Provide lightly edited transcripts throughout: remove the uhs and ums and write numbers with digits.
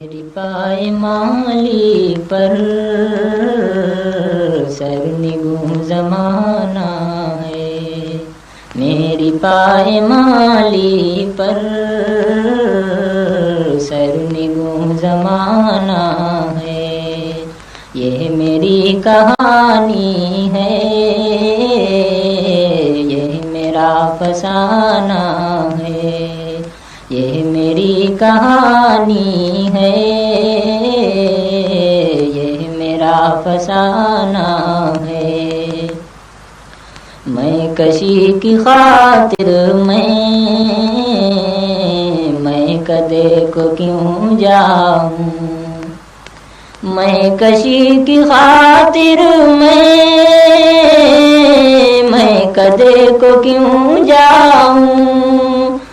میری پائمالی پر سرنگوں زمانہ ہے، میری پائمالی پر سرنگوں زمانہ ہے، یہ میری کہانی ہے، یہ میرا فسانہ ہے، یہ میری کہانی ہے، یہ میرا فسانہ ہے۔ میں کشی کی خاطر میں کدے کو کیوں جاؤں، میں کشی کی خاطر میں کدے کو کیوں جاؤں،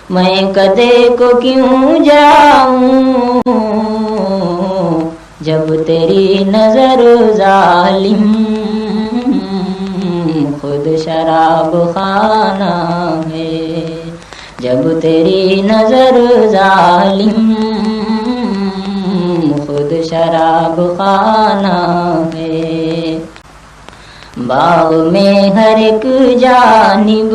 میں کدے کو کیوں جاؤں، جب تیری نظر ظالم خود شراب خانہ ہے، جب تیری نظر ظالم خود شراب خانہ ہے۔ باغ میں ہر ایک جانب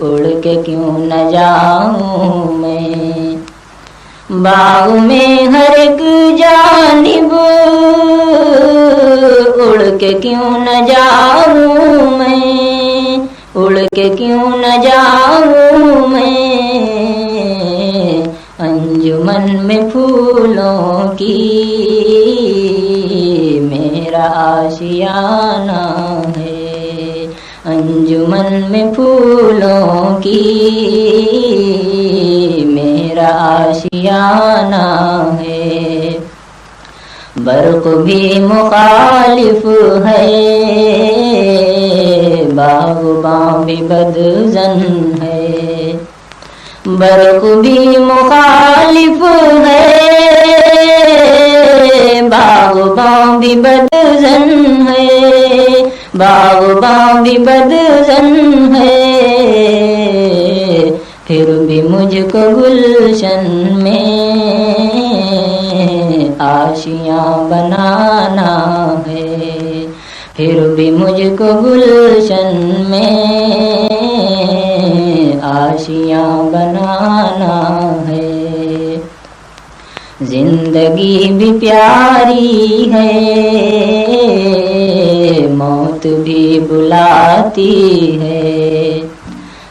اڑ کے کیوں نہ جاؤں میں، باغ میں ہر ایک جانب اڑ کے کیوں نہ جاؤں میں، اڑ کے کیوں نہ جاؤں میں، انجمن میں پھولوں کی میرا آشیانہ ہے، انجمن میں پھولوں کی میرا آشیانہ ہے۔ برق بھی مخالف ہے، باغباں بھی بدظن ہے، برق بھی مخالف ہے، باغباں بھی بدظن ہے، باغباں بھی بدظن ہے، پھر بھی مجھ کو گلشن میں آشیاں بنانا ہے، پھر بھی مجھ کو گلشن میں آشیاں بنانا ہے۔ زندگی بھی پیاری ہے، موت بھی بلاتی ہے،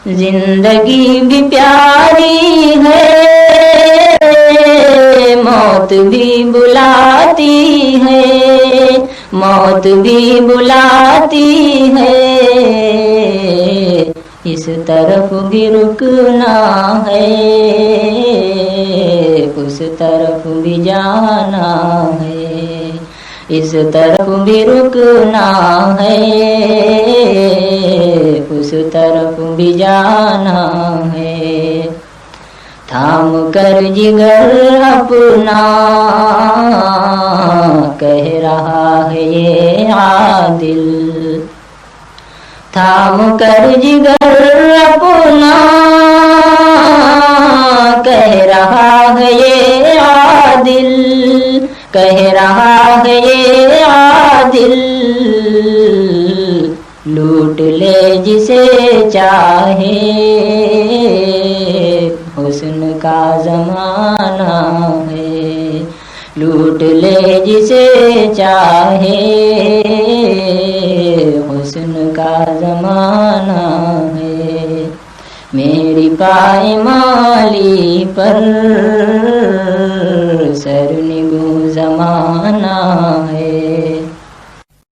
زندگی بھی پیاری ہے، موت بھی بلاتی ہے، موت بھی بلاتی ہے، اس طرف بھی رکنا ہے، اس طرف بھی جانا ہے، اس طرف بھی رکنا ہے، اس طرف بھی جانا ہے۔ تھام کر جگر اپنا کہہ رہا ہے یہ عادل، تھام کر جگر اپنا کہہ رہا ہے یہ عادل، کہہ رہا ہے یہ عادل، لوٹ لے جسے چاہے حسن کا زمانہ ہے، لوٹ لے جسے چاہے حسن کا زمانہ ہے۔ میری پائمالی پر